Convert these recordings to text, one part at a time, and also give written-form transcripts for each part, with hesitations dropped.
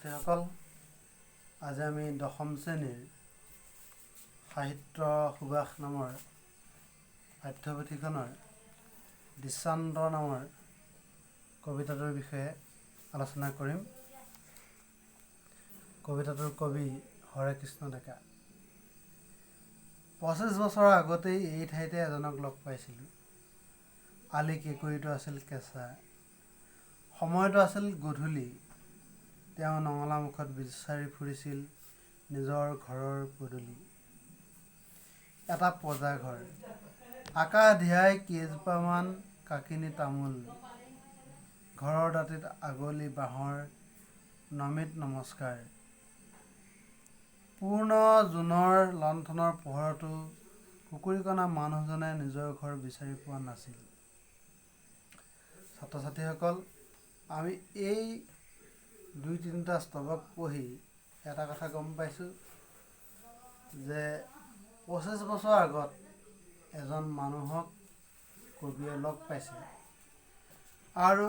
ছাত্ৰীসকল, আজি আমি দশম শ্ৰেণীৰ সাহিত্য সুবাস নামৰ পাঠ্যপুথিখনৰ দৃষ্টান্ত নামৰ কবিতাটোৰ বিষয়ে আলোচনা কৰিম। কবিতাটোৰ কবি হৰেকৃষ্ণ ডেকা। 25 বছৰৰ আগতেই এই ঠাইতে এজনক লগ পাইছিলোঁ। আলি কেঁকুৰিটো আছিল কেঁচা, সময়টো আছিল গধূলি। তেওঁ নঙলামুখত বিচাৰি ফুৰিছিল নিজৰ ঘৰৰ পদূলি। এটা পঁজাঘৰ, আকাশ ধিয়াই কেইজোপামান কাকিনী তামোল, ঘৰৰ দাঁতিত আগলি বাঁহৰ নমিত নমস্কাৰ। পূৰ্ণ জোনৰ লণ্ঠনৰ পোহৰতো কুকুৰিকণা মানুহজনে নিজৰ ঘৰ বিচাৰি পোৱা নাছিল। ছাত্ৰ ছাত্ৰীসকল, আমি এই 2-3টা স্তৱক পঢ়ি এটা কথা গম পাইছোঁ যে 25 বছৰ আগত এজন মানুহক কবিয়ে লগ পাইছে আৰু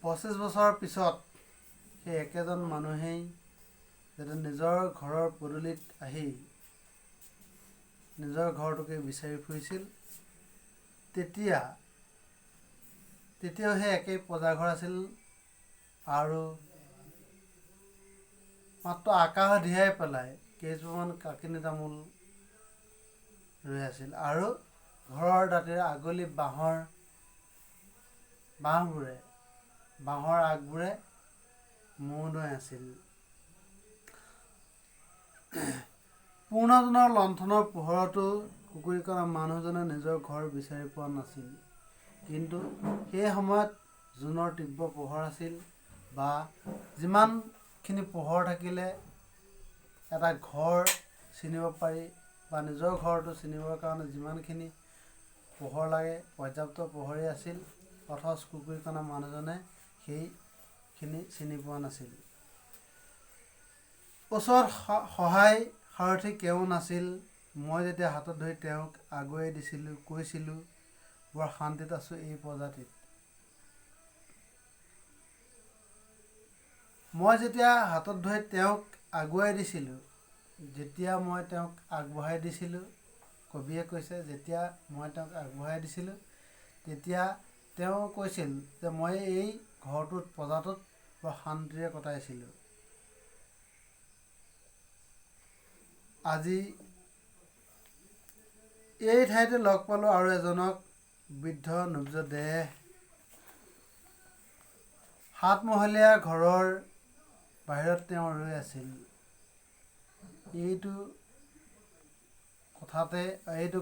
25 বছৰৰ পিছত সেই একেজন মানুহেই যদি নিজৰ ঘৰৰ পদূলিত আহি নিজৰ ঘৰটোকে বিচাৰি ফুৰিছিল, তেতিয়াও সেই একেই পঁজাঘৰ আছিল আৰু মাত্ৰ আকাশ ধিয়াই পেলাই কেইজোপামান কাকিনী তামোল ৰৈ আছিল আৰু ঘৰৰ দাঁতিৰ আগলি বাঁহৰ আগবোৰে মূৰ দোৱাই আছিল। পূৰ্ণ জোনৰ লণ্ঠনৰ পোহৰতো কুকুৰিকণা মানুহজনে নিজৰ ঘৰ বিচাৰি পোৱা নাছিল। কিন্তু সেই সময়ত জোনৰ তীব্ৰ পোহৰ আছিল, বা যিমানখিনি পোহৰ থাকিলে এটা ঘৰ চিনিব পাৰি বা নিজৰ ঘৰটো চিনিবৰ কাৰণে যিমানখিনি পোহৰ লাগে পৰ্যাপ্ত পোহৰেই আছিল, অথচ কুকুৰিকণা মানুহজনে সেইখিনি চিনি পোৱা নাছিল। ওচৰত সহায় সাৰথি কেও নাছিল। মই যেতিয়া হাতত ধৰি তেওঁক আগুৱাই দিছিলোঁ, কৈছিলোঁ, বৰ শান্তিত আছোঁ এই প্ৰজাতিত। মই যেতিয়া হাতত ধৰি তেওঁক আগুৱাই দিছিলোঁ, যেতিয়া মই তেওঁক আগবঢ়াই দিছিলোঁ, কবিয়ে কৈছে, যেতিয়া মই তেওঁক আগবঢ়াই দিছিলোঁ, তেতিয়া তেওঁ কৈছিল যে মই এই ঘৰটোত প্ৰজাটোত বৰ শান্তিৰে কটাইছিলোঁ। আজি এই ঠাইতে লগ পালোঁ আৰু এজনক, বৃদ্ধ নবীজ দেহ, 7মহলীয়া ঘৰৰ বাহিৰত তেওঁ ৰৈ আছিল। এইটো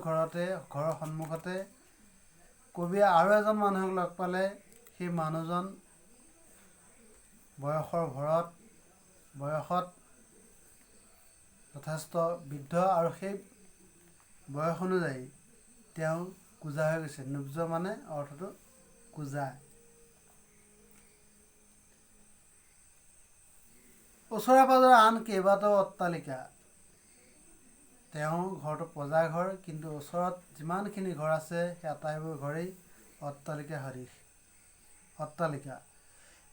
ঘৰৰ সন্মুখতে কবিয়ে আৰু এজন মানুহক লগ পালে। সেই মানুহজন বয়সত যথেষ্ট বৃদ্ধ আৰু সেই বয়স অনুযায়ী তেওঁ কোজা হৈ গৈছে। নবীজ মানে অৰ্থটো কোজা। ওচৰে পাজৰে আন কেইবাটাও অট্টালিকা। তেওঁৰ ঘৰটো পঁজাঘৰ, কিন্তু ওচৰত যিমানখিনি ঘৰ আছে সেই আটাইবোৰ ঘৰেই অট্টালিকা সদৃশ।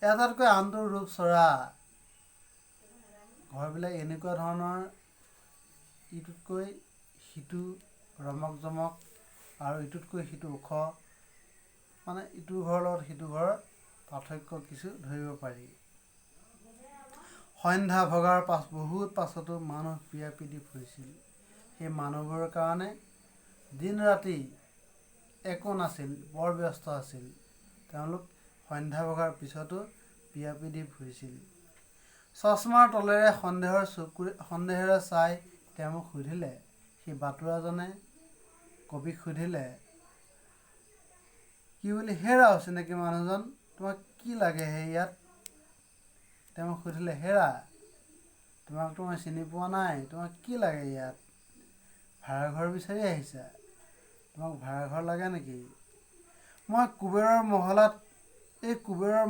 এটাতকৈ আনটোৰ ৰূপ চৰা। ঘৰবিলাক এনেকুৱা ধৰণৰ, ইটোতকৈ সিটো ৰমক জমক আৰু ইটোতকৈ সিটো ওখ, মানে ইটো ঘৰৰ লগত সিটো ঘৰৰ পাৰ্থক্য কিছু ধৰিব পাৰি। সন্ধ্যা ভগাৰ বহুত পাছতো মানুহ পিয়াপি দি ফুৰিছিল। সেই মানুহবোৰৰ কাৰণে দিন ৰাতি একো নাছিল, বৰ ব্যস্ত আছিল। তেওঁলোক সন্ধ্যা ভগাৰ পিছতো পিয়াপি দি ফুৰিছিল। চশমাৰ তলেৰে সন্দেহেৰে চাই তেওঁ মোক সুধিলে, সেই বাটৰুৱাজনে কবিক সুধিলে, কি বুলি, হেৰা অচিনাকি মানুহজন, তোমাক কি লাগে হে ইয়াত? তেওঁ মোক সুধিলে, হেৰা, তোমাকতো মই চিনি পোৱা নাই, তোমাক কি লাগে ইয়াত? ভাড়াঘৰ বিচাৰি আহিছা? তোমাক ভাড়াঘৰ লাগে নেকি? মই কুবেৰৰ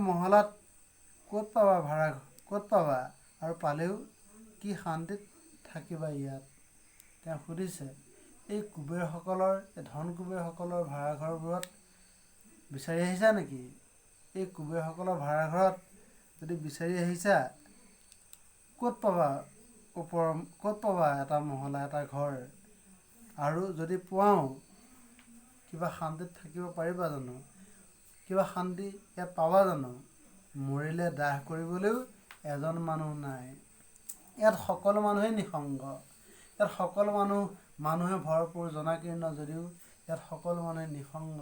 মহলাত ক'ত পাবা আৰু পালেও কি শান্তিত থাকিবা ইয়াত? তেওঁ সুধিছে, এই ধন কুবেৰসকলৰ ভাড়াঘৰবোৰত বিচাৰি আহিছা নেকি? এই কুবেৰসকলৰ ভাড়াঘৰত যদি বিচাৰি আহিছা, ক'ত পাবা এটা মহলা, এটা ঘৰ? আৰু যদি পোৱাও, কিবা শান্তিত থাকিব পাৰিবা জানো? কিবা শান্তি ইয়াত পাবা জানো? মৰিলে দাহ কৰিবলৈও এজন মানুহ নাই। ইয়াত সকলো মানুহেই নিঃসংগ। ইয়াত সকলো মানুহে ভৰপূৰ, জনাকীৰ্ণ যদিও ইয়াত সকলো মানুহে নিঃসংগ।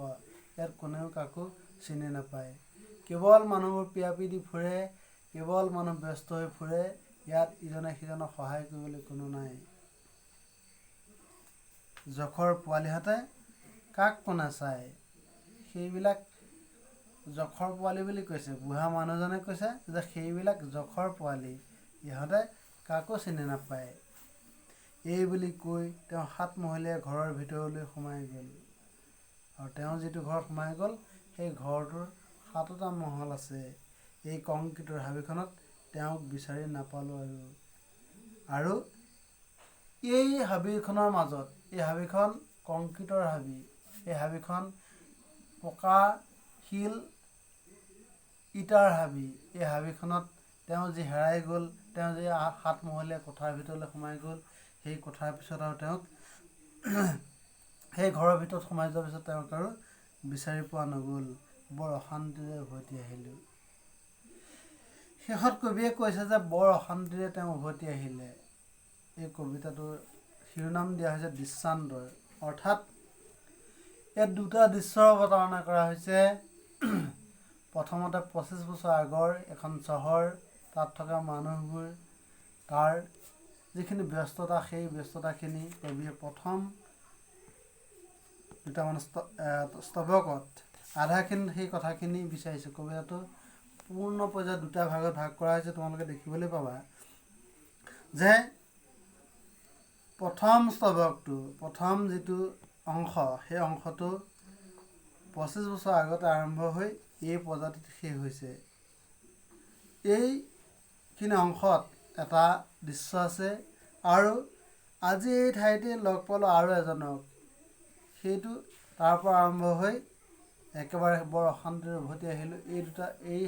ইয়াত কোনেও কাকো চিনি নাপায়। কেৱল মানুহবোৰ পিয়াপি দি ফুৰে, কেৱল মানুহ ব্যস্ত হৈ ফুৰে। ইয়াত ইজনে সিজনক সহায় কৰিবলৈ কোনো নাই। জখৰ পোৱালিহঁতে কাক কোনে চায়? সেইবিলাক জখৰ পোৱালি বুলি কৈছে। বুঢ়া মানুহজনে কৈছে যে সেইবিলাক জখৰ পোৱালি, ইহঁতে কাকো চিনি নাপায়। এই বুলি কৈ তেওঁ ৭ মহলীয়া ঘৰৰ ভিতৰলৈ সোমাই গ'ল। আৰু তেওঁ যিটো ঘৰত সোমাই গ'ল, সেই ঘৰটোৰ 7টা মহল আছে। এই কংক্ৰিটৰ হাবিখনত তেওঁক বিচাৰি নাপালোঁ। আৰু এই হাবিখনৰ মাজত, এই হাবিখন কংক্ৰিটৰ হাবি, এই হাবিখন পকা শিল ইটাৰ হাবি। এই হাবিখনত তেওঁ যি হেৰাই গ'ল, তেওঁ যি 7 মহলীয়া কোঠাৰ ভিতৰলৈ সোমাই গ'ল, সেই কোঠাৰ পিছত আৰু তেওঁক সেই ঘৰৰ ভিতৰত সোমাই যোৱাৰ পিছত তেওঁক আৰু বিচাৰি পোৱা নগ'ল। বৰ অশান্তিৰে উভতি আহিলোঁ। শেষত কবিয়ে কৈছে যে বৰ অশান্তিৰে তেওঁ উভতি আহিলে। এই কবিতাটোৰ শিৰোনাম দিয়া হৈছে দৃশ্যান্তৰ। অৰ্থাৎ ইয়াত 2টা দৃশ্যৰ অৱতাৰণা কৰা হৈছে। প্ৰথমতে 25 বছৰ আগৰ এখন চহৰ, তাত থকা মানুহবোৰ, তাৰ যিখিনি ব্যস্ততা, সেই ব্যস্ততাখিনি কবিয়ে প্ৰথম 2টামান স্তৱকত আধাখিনি সেই কথাখিনি বিচাৰিছে। কবিতাটো পূৰ্ণ পৰ্যায়ত 2টা ভাগত ভাগ কৰা হৈছে। তোমালোকে দেখিবলৈ পাবা যে প্ৰথম স্তৱকটো, প্ৰথম যিটো অংশ, সেই অংশটো 25 বছৰ আগতে আৰম্ভ হৈ এই প্ৰজাতিত শেষ হৈছে। এইখিনি অংশত এটা দৃশ্য আছে। আৰু আজি এই ঠাইতে লগ পালোঁ আৰু এজনক। সেইটো তাৰ পৰা আৰম্ভ হৈ একেবাৰে বৰ অশান্তিৰে উভতি আহিলোঁ। এই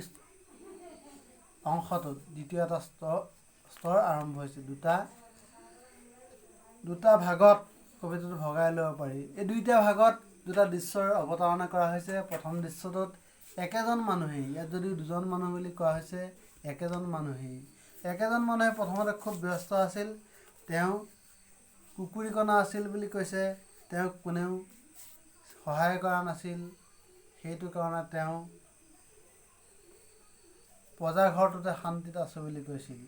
অংশটোত দ্বিতীয় এটা স্তৰ আৰম্ভ হৈছে। দুটা ভাগত কবিতাটো ভগাই ল'ব পাৰি। এই 2টা ভাগত 2টা দৃশ্যৰ অৱতাৰণা কৰা হৈছে। প্ৰথম দৃশ্যটোত একেজন মানুহেই, ইয়াত যদিও 2জন মানুহ বুলি কোৱা হৈছে, একেজন মানুহে প্ৰথমতে খুব ব্যস্ত আছিল। তেওঁ কুকুৰীকণা আছিল বুলি কৈছে। তেওঁক কোনেও সহায় কৰা নাছিল। সেইটো কাৰণে তেওঁ প্ৰজাঘৰটোতে শান্তিত আছোঁ বুলি কৈছিল।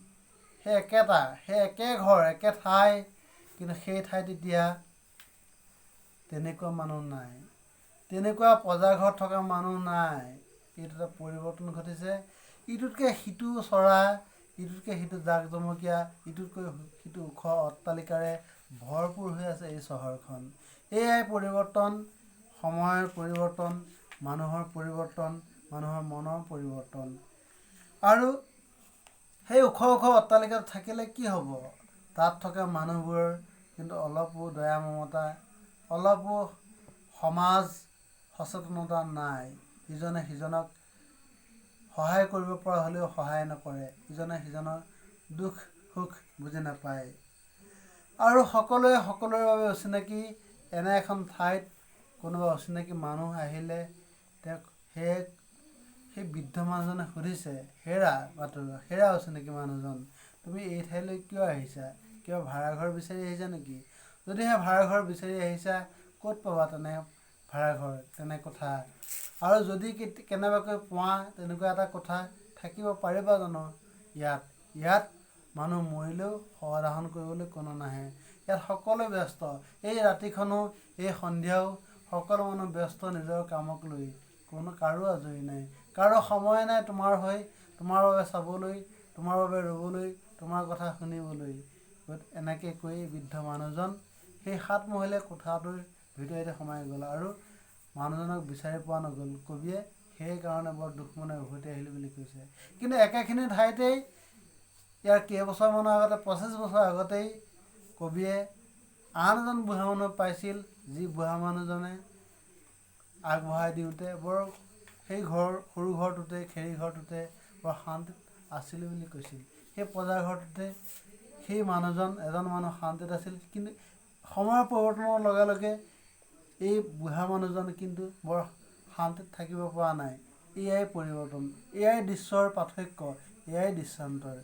সেই একে ঘৰ, একে ঠাই, কিন্তু সেই ঠাইত এতিয়া তেনেকুৱা মানুহ নাই। তেনেকুৱা প্ৰজাঘৰত থকা মানুহ নাই। এইটো এটা পৰিৱৰ্তন ঘটিছে। ইটোতকৈ সিটো চৰা, ইটোতকৈ সিটো জাকজমকীয়া, ইটোতকৈ সিটো ওখ অট্টালিকাৰে ভৰপূৰ হৈ আছে এই চহৰখন। এয়াই পৰিৱৰ্তন, সময়ৰ পৰিৱৰ্তন, মানুহৰ পৰিৱৰ্তন, মানুহৰ মনৰ পৰিৱৰ্তন। আৰু সেই ওখ অট্টালিকাত থাকিলে কি হ'ব? তাত থকা মানুহবোৰৰ কিন্তু অলপো দয়া মমতা, অলপো সমাজ সচেতনতা নাই। ইজনে সিজনক সহায় কৰিব পৰা হ'লেও সহায় নকৰে। ইজনে সিজনৰ দুখ সুখ বুজি নাপায়। আৰু সকলোৱে সকলোৰে বাবে অচিনাকি। এনে এখন ঠাইত কোনোবা অচিনাকি মানুহ আহিলে তেওঁক সেই বৃদ্ধ মানুহজনে সুধিছে, হেৰা অচিনাকি মানুহজন, তুমি এই ঠাইলৈ কিয় আহিছা? কিবা ভাড়াঘৰ বিচাৰি আহিছা নেকি? যদিহে ভাড়াঘৰ বিচাৰি আহিছা, ক'ত পাবা তেনে ভাড়াঘৰ, তেনে কোঠা? আৰু যদি কেনেবাকৈ পোৱা তেনেকুৱা এটা কোঠা, থাকিব পাৰিবা জানো ইয়াত মানুহ মৰিলেও সহদাহন কৰিবলৈ কোনো নাহে। ইয়াত সকলো ব্যস্ত। এই ৰাতিখনো, এই সন্ধিয়াও সকলো মানুহ ব্যস্ত নিজৰ কামক লৈ। কাৰো আজৰি নাই, কাৰো সময় নাই তোমাৰ বাবে চাবলৈ, তোমাৰ বাবে ৰ'বলৈ, তোমাৰ কথা শুনিবলৈ। এনেকৈ কৈ বৃদ্ধ মানুহজন সেই 7 মহলীয়া কোঠাটোৰ ভিতৰতে সোমাই গ'ল। আৰু মানুহজনক বিচাৰি পোৱা নগ'ল। কবিয়ে সেইকাৰণে বৰ দুখ মনে উভতি আহিলোঁ বুলি কৈছে। কিন্তু একেখিনি ঠাইতেই ইয়াৰ কেইবছৰমানৰ আগতে, 25 বছৰ আগতেই কবিয়ে আন এজন বুঢ়া মানুহ পাইছিল, যি বুঢ়া মানুহজনে আগবঢ়াই দিওঁতে বৰ সেই সৰু ঘৰটোতে খেৰী ঘৰটোতে বৰ শান্তিত আছিলোঁ বুলি কৈছিল। সেই পজাৰ ঘৰটোতে সেই এজন মানুহ শান্তিত আছিল, কিন্তু সময়ৰ পৰিৱৰ্তনৰ লগে লগে এই বুঢ়া মানুহজন কিন্তু বৰ শান্তিত থাকিব পৰা নাই। এয়াই পৰিৱৰ্তন, এয়াই দৃশ্যৰ পাৰ্থক্য, এয়াই দৃশ্যান্তৰ।